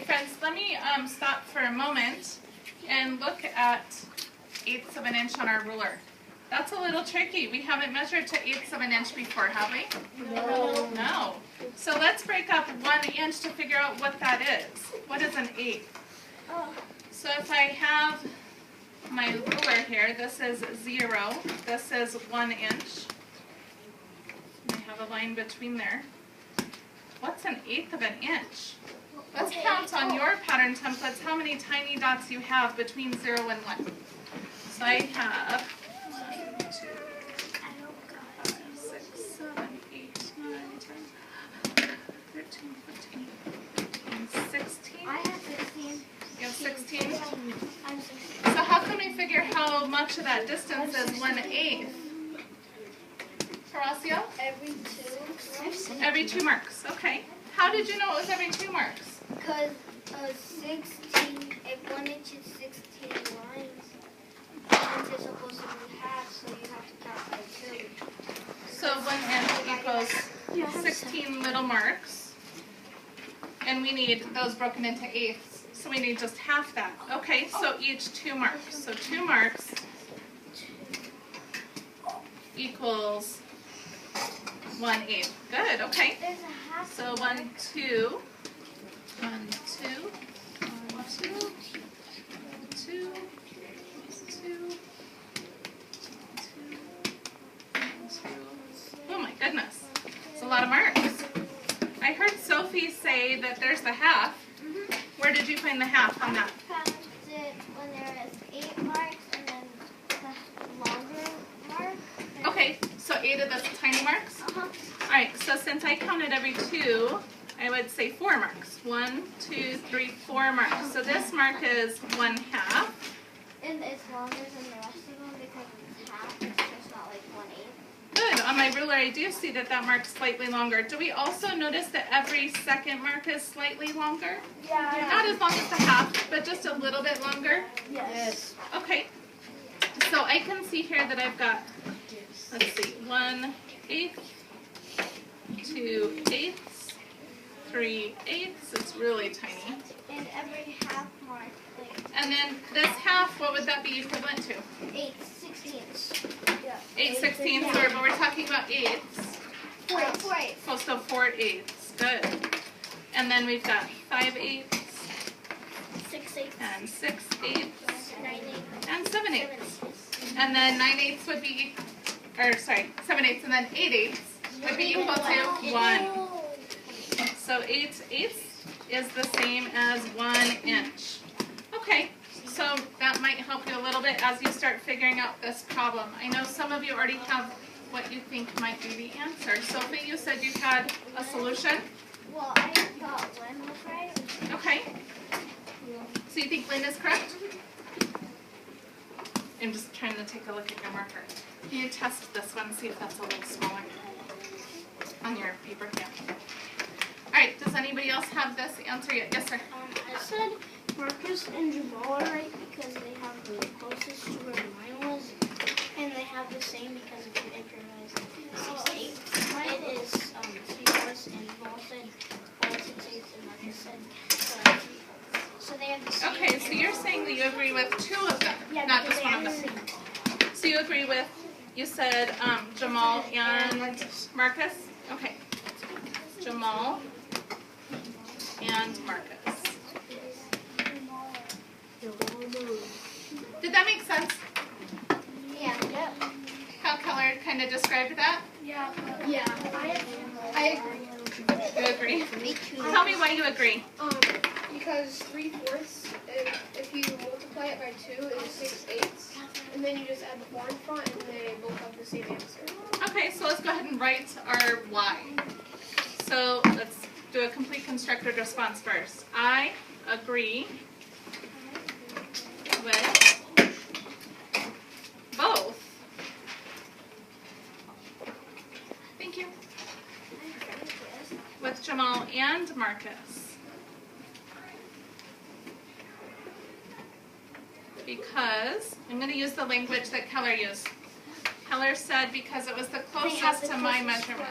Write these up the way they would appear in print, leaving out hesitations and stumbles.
friends, let me stop for a moment and look at 1/8 of an inch on our ruler. That's a little tricky. We haven't measured to 1/8 of an inch before, have we? No. No. So let's break up 1 inch to figure out what that is. What is an 1/8? So if I have my ruler here, this is 0, this is 1 inch. I have a line between there. What's an 1/8 of an inch? Let's count on your pattern templates how many tiny dots you have between 0 and 1. So I have 1, 2, 5, 6, 7, 8, 9, 10, 13, 14, 15, 16. I have 16. You have 16? I'm 16. So how can we figure how much of that distance is 1/8? Horacio? Every 2. Every 2 marks. Okay. How did you know it was every 2 marks? Because 16, if 1 inch is 16 lines, lines are supposed to be half, so you have to count by 2. So 1 inch equals 16 little marks. And we need those broken into 1/8. So we need just half that. Okay, so each 2 marks. So 2 marks equals 1/8. Good, okay. There's a half. So 1, 2, 1, 2, 1, 2, 2, 2, 2. Oh my goodness, it's a lot of marks. I heard Sophie say that there's the half. Where did you find the half on that? I found it when there is 8 marks and then the longer mark. Okay, so 8 of the tiny marks? Uh-huh. Alright, so since I counted every 2, I would say 4 marks. 1, 2, 3, 4 marks. So this mark is 1/2. And it's longer than the rest of them because it's half. It's just not like 1/8. Good. On my ruler, I do see that that mark's slightly longer. Do we also notice that every second mark is slightly longer? Yeah. Not as long as the half, but just a little bit longer? Yes. Okay. So I can see here that I've got, let's see, 1/8, 2/8, 3/8. It's really tiny. And every half mark, like And then this half, what would that be equivalent to? 8/16. Yeah. 8/16, but we're talking about 8ths. 4/8. Oh, so 4/8. Good. And then we've got 5/8 6/8. and 6/8 9/8. and 7/8. And then 9/8 would be, or sorry, 7/8 and then 8/8 would be equal to 1. So 8/8 is the same as 1 inch. Okay, so that might help you a little bit as you start figuring out this problem. I know some of you already have what you think might be the answer. Sophie, you said you had a solution? Well, I thought Lynn was right. Okay. So you think Lynn is correct? I'm just trying to take a look at your marker. Can you test this one, see if that's a little smaller on your paper here? All right, does anybody else have this answer yet? Yes, sir. I said Marcus and Jamal are right because they have the closest to where mine was, and they have the same because if you increment 6/8, mine is 3/4, and Jamal said 6/8, and Marcus said 3/4. So they have the same. Okay, so you're saying that you agree with 2 of them, Yeah, not because just they one of have them. the same. So you agree with, you said Jamal and Marcus? Okay. Jamal and Marcus. Did that make sense? Yeah. Yep. How Keller kind of described that? Yeah. Yeah. I agree. You agree? Me too. Tell me why you agree. Because 3/4, if you multiply it by 2, is 6/8, and then you just add the 4 in front, and they both have the same answer. Okay, so let's go ahead and write our why. So let's do a complete constructed response first. I agree with both. Thank you. With Jamal and Marcus. Because, I'm going to use the language that Keller used. Keller said because it was the closest to my measurement.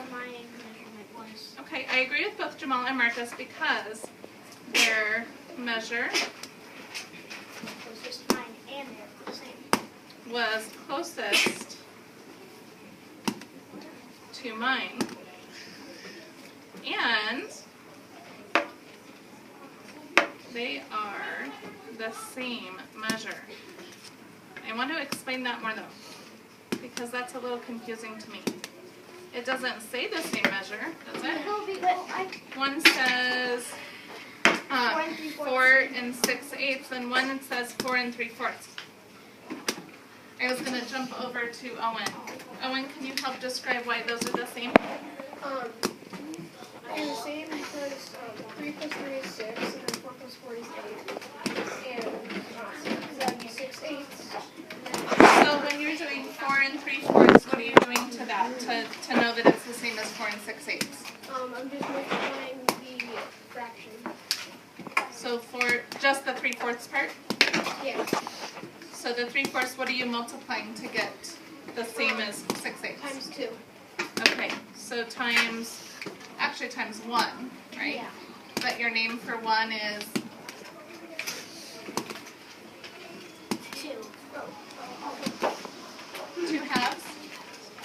Okay, I agree with both Jamal and Marcus because they're measure Closest to mine, and they're the same. was closest to mine, and they are the same measure. I want to explain that more though, because that's a little confusing to me. It doesn't say the same measure, does it? One says 4 and 6/8, and one says 4 3/4. I was going to jump over to Owen. Owen, can you help describe why those are the same? They're the same because 3 plus 3 is 6, and then 4 plus 4 is 8. And that would be 6/8. So when you're doing 4 3/4, what are you doing to that to know that it's the same as 4 6/8? I'm just multiplying the fraction. So for just the 3/4 part? Yeah. So the 3/4, what are you multiplying to get the same as 6/8? Times 2. Okay, so times 1, right? Yeah. But your name for 1 is? 2. 2 halves?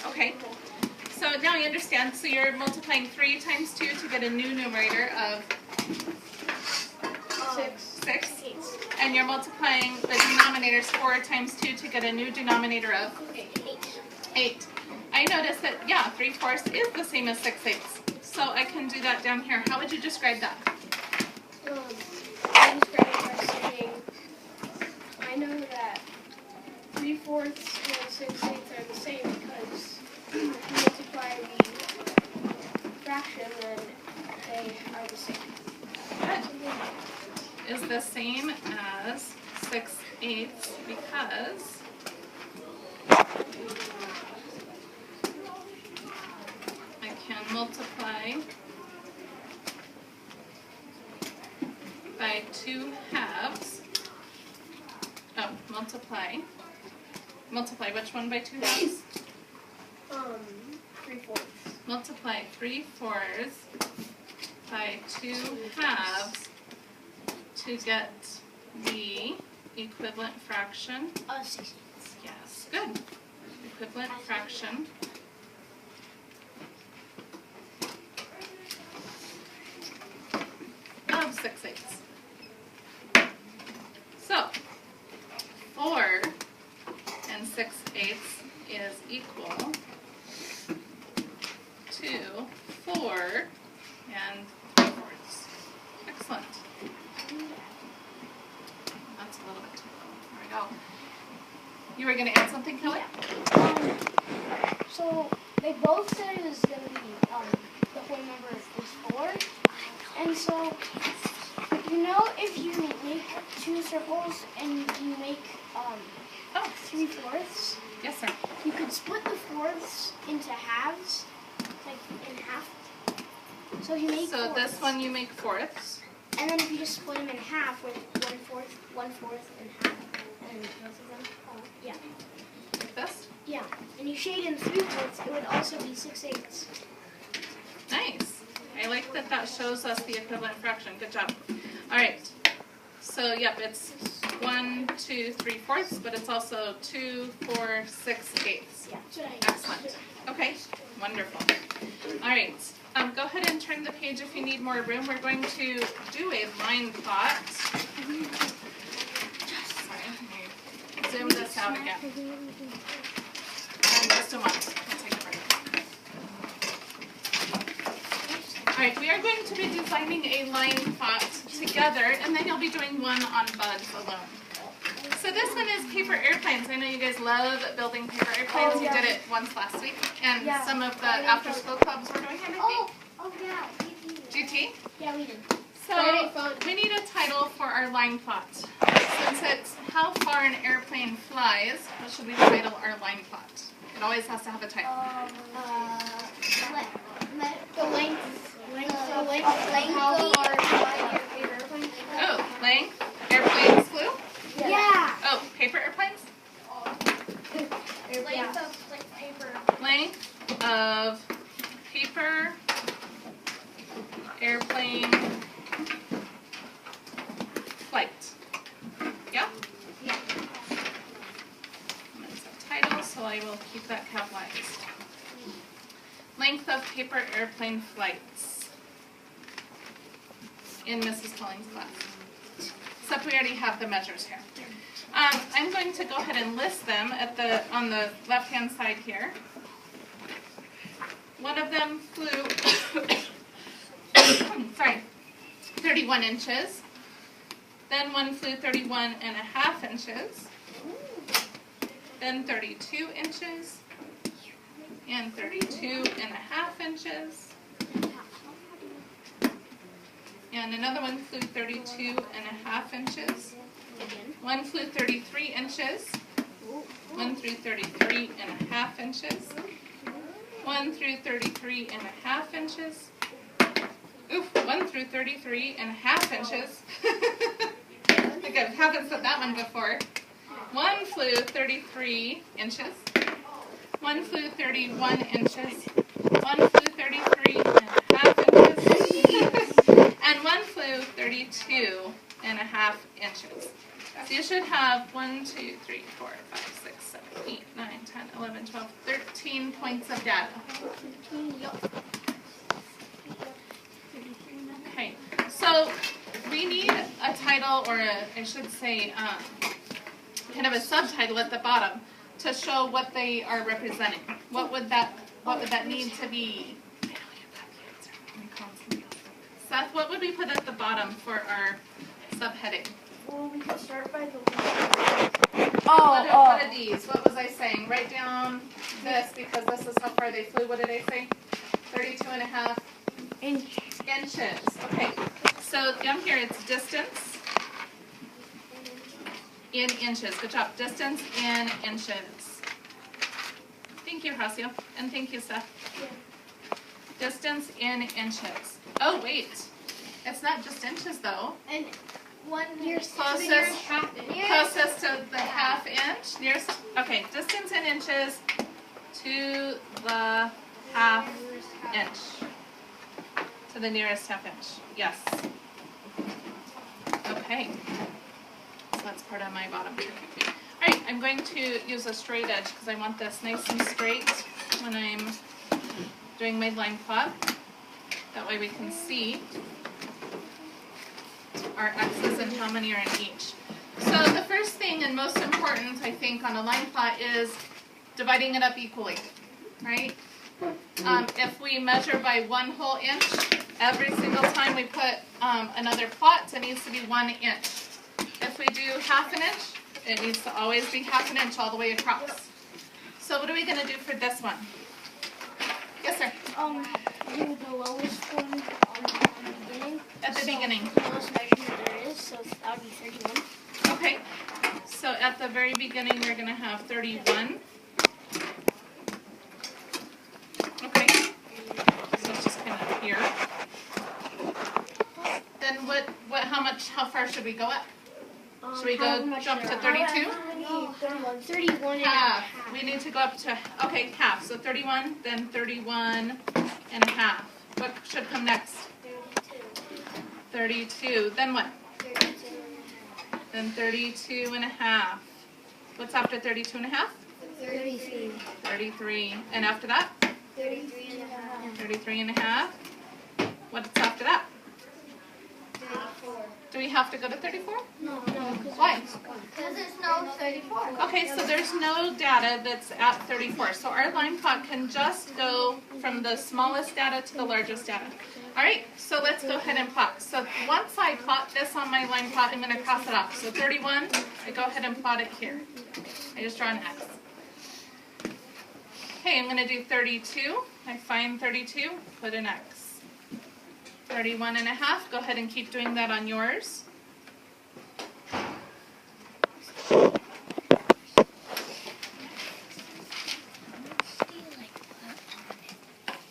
Okay. So now you understand. So you're multiplying 3 times 2 to get a new numerator of 6. And you're multiplying the denominators 4 times 2 to get a new denominator of 8. I noticed that, yeah, 3/4 is the same as 6/8. So I can do that down here. How would you describe that? I describe it by saying, I know that 3/4 and 6/8 are the same because if you multiply the fraction, then they are the same. Good. Is the same as 6/8 because I can multiply by 2 halves. Oh, multiply which one by 2 halves? 3/4. Multiply 3/4 by 2 halves to get the equivalent fraction. 6/8. Yes, good. Equivalent fraction of 6/8. So 4 and 6/8 is equal to 4 and 3/4. Excellent. That's a little bit too low. There we go. You were going to add something, Kelly? So they both said it was going to be the whole number is 4, and so if you make 2 circles and you make 3/4, Yes, sir. you could split the fourths into halves, like in half. So you make So fourths. this one you make fourths. And then if you just split them in half with 1/4, and half, and both of them, yeah. Like this. Yeah, and you shade in 3/4, it would also be 6/8. Nice. I like that shows us the equivalent fraction. Good job. All right. So, yep, it's 1, 2, 3/4, but it's also 2, 4, 6/8. Yeah, that's what I Excellent. Okay, wonderful. All right. Go ahead and turn the page if you need more room. We're going to do a line plot. Sorry, let me zoom this out again. In just a moment. We'll take a break. All right, we are going to be designing a line plot together, and then you'll be doing one on bugs alone. So this one is paper airplanes. I know you guys love building paper airplanes. You did it once last week, and some of the after-school clubs were doing it, I think. yeah. GT? Yeah, we did. So we need a title for our line plot. Since it's how far an airplane flies, what should we title our line plot? It always has to have a title. The length. How far your airplane? Oh, length? Airplanes flew? Yeah. Oh, paper airplanes? Length of paper. Length of paper airplane keep that capitalized. Length of paper airplane flights in Mrs. Colling's class. Except we already have the measures here. I'm going to go ahead and list them on the left-hand side here. One of them flew, 31 inches. Then one flew 31 and a half inches. Then 32 inches. And 32 and a half inches. And another one flew 32 and a half inches. One flew 33 inches. One flew 33 and a half inches. One through 33 and a half inches. Oof, one through 33 and a half inches. I think I haven't said that one before. One flew 33 inches. One flew 31 inches. One flew 33 and a half inches. And one flew 32 and a half inches. So you should have 1, 2, 3, 4, 5, 6, 7, 8, 9, 10, 11, 12, 13 points of data. Okay, so we need a title, or I should say kind of a subtitle at the bottom to show what they are representing. What would that need to be? Seth, what would we put at the bottom for our subheading? Well, we can start by the What are these? What was I saying? Write down this because this is how far they flew. What did I say? 32 and a half inches. Okay. So down here it's distance in inches. Good job. Distance in inches. Thank you, Horacio. And thank you, Seth. Distance in inches. Oh, wait. It's not just inches, though. And one closest to the half inch. Nearest. Okay, distance in inches to the half inch. To the nearest half inch. Yes. Okay. So that's part of my bottom. All right, I'm going to use a straight edge because I want this nice and straight when I'm doing my line plot. That way we can see our x's and how many are in each. So the first thing and most important, I think, on a line plot is dividing it up equally, right? If we measure by 1 whole inch, every single time we put another plot, it needs to be 1 inch. If we do half an inch, it needs to always be half an inch all the way across. So what are we going to do for this one? Yes, sir? Do the lowest one on the beginning. At the beginning. The lowest measurement there is, so that would be 31. Okay. So at the very beginning, we're going to have 31. Okay. So it's just kind of here. Then how far should we go up? Should we jump to 32? No, 31 and a Half. half. We need to go up to, okay, half. So 31, then 31 and a half. What should come next? 32. Then what? 32 and a half. Then 32 and a half. What's after 32 and a half? 33. 33. And after that? 33 and a half. 33 and a half. What's after that? 34. Do we have to go to 34? No. Why? Because there's no 34. Okay, so there's no data that's at 34. So our line plot can just go from the smallest data to the largest data. All right, so let's go ahead and plot. So once I plot this on my line plot, I'm going to cross it off. So 31, I go ahead and plot it here. I just draw an X. Okay, I'm going to do 32. I find 32, put an X. 31 and a half, go ahead and keep doing that on yours.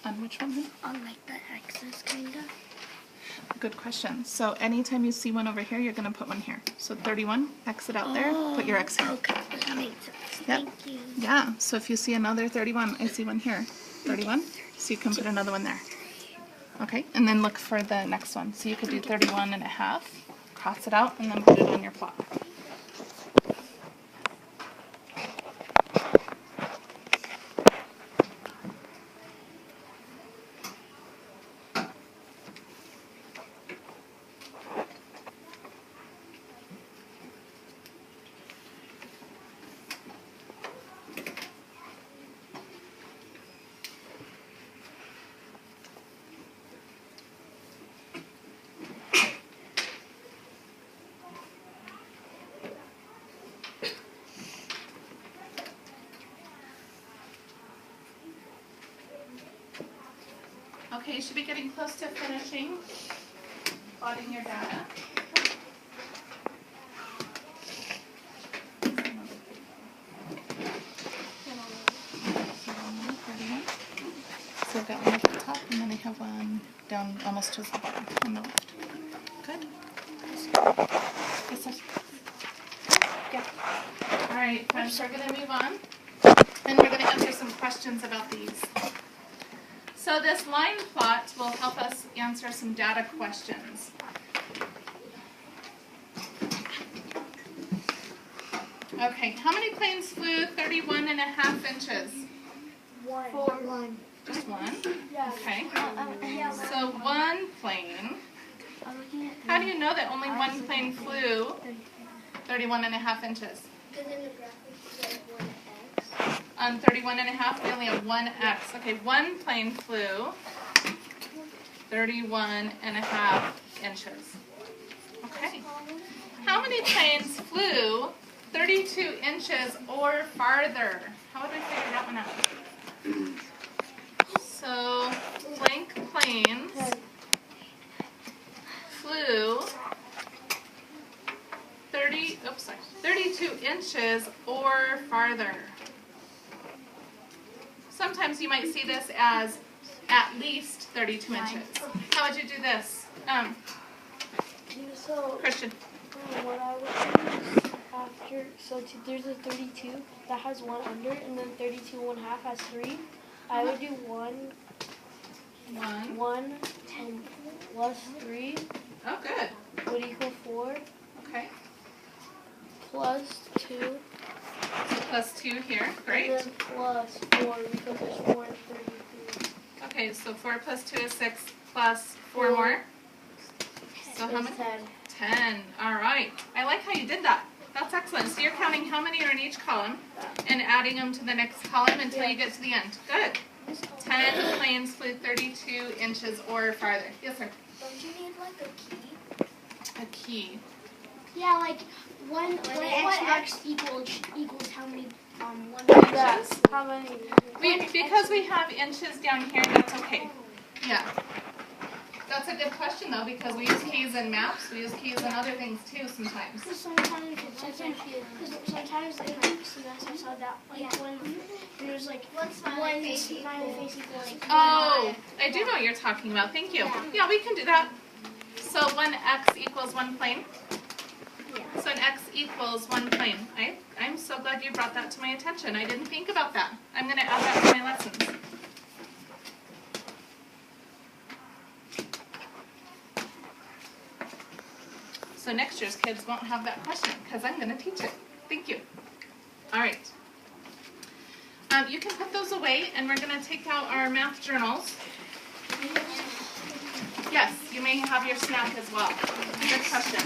On which one? On like the X's kind of. Good question. So anytime you see one over here, you're going to put one here. So 31, X it out there, put your X here. Okay, that makes sense. Yep. Thank you. Yeah, so if you see another 31, I see one here. 31, so you can put another one there. Okay, and then look for the next one. So you could do 31 and a half, cross it out, and then put it on your plot. you should be getting close to finishing plotting your data. So I've got one at the top and then I have one down almost to the bottom on the left. Good. Yes, sir. Yeah. All right, friends, we're going to move on. And we're going to answer some questions about these. So this line plot will help us answer some data questions. Okay, how many planes flew 31.5 inches? One. Just one? Yeah. Okay. Yeah. So one plane. How do you know that only one plane flew 31.5 inches? Because in the graphic you have 1x. On 31.5, we only have one X. Okay, one plane flew 31.5 inches. Okay. How many planes flew 32 inches or farther? How would we figure that one out? So, blank planes flew 32 inches or farther. Sometimes you might see this as at least 32 inches. How would you do this? So, Christian. what I would do is after, there's a 32 that has one under, and then 32.5 has 3. I would do 1 and plus 3 Oh, good. would equal 4, Okay. plus 2, So plus 2 here. Great. and then plus 4 because there's 4 and 33. Okay, so 4 plus 2 is 6 plus 4 more. So how It's many? 10. 10. All right. I like how you did that. That's excellent. So you're counting how many are in each column and adding them to the next column until you get to the end. Good. 10 planes flew 32 inches or farther. Yes, sir. Don't you need like a key? A key. Yeah, like one x equals how many 1 Yeah, Inches? how many? Because we have inches down here, that's okay. Yeah. That's a good question though, because we use keys in maps, we use keys in other things too sometimes. Because sometimes it's like sometimes in like CMS I saw that like when there's like one smiley face equal like Oh, I do know what you're talking about. Thank you. Yeah, we can do that. So 1x equals 1 plane. Yeah. So an x equals 1 plane. I'm so glad you brought that to my attention. I didn't think about that. I'm going to add that to my lessons. So next year's kids won't have that question because I'm going to teach it. Thank you. All right. You can put those away and we're going to take out our math journals. Yes, you may have your snack as well. Good question.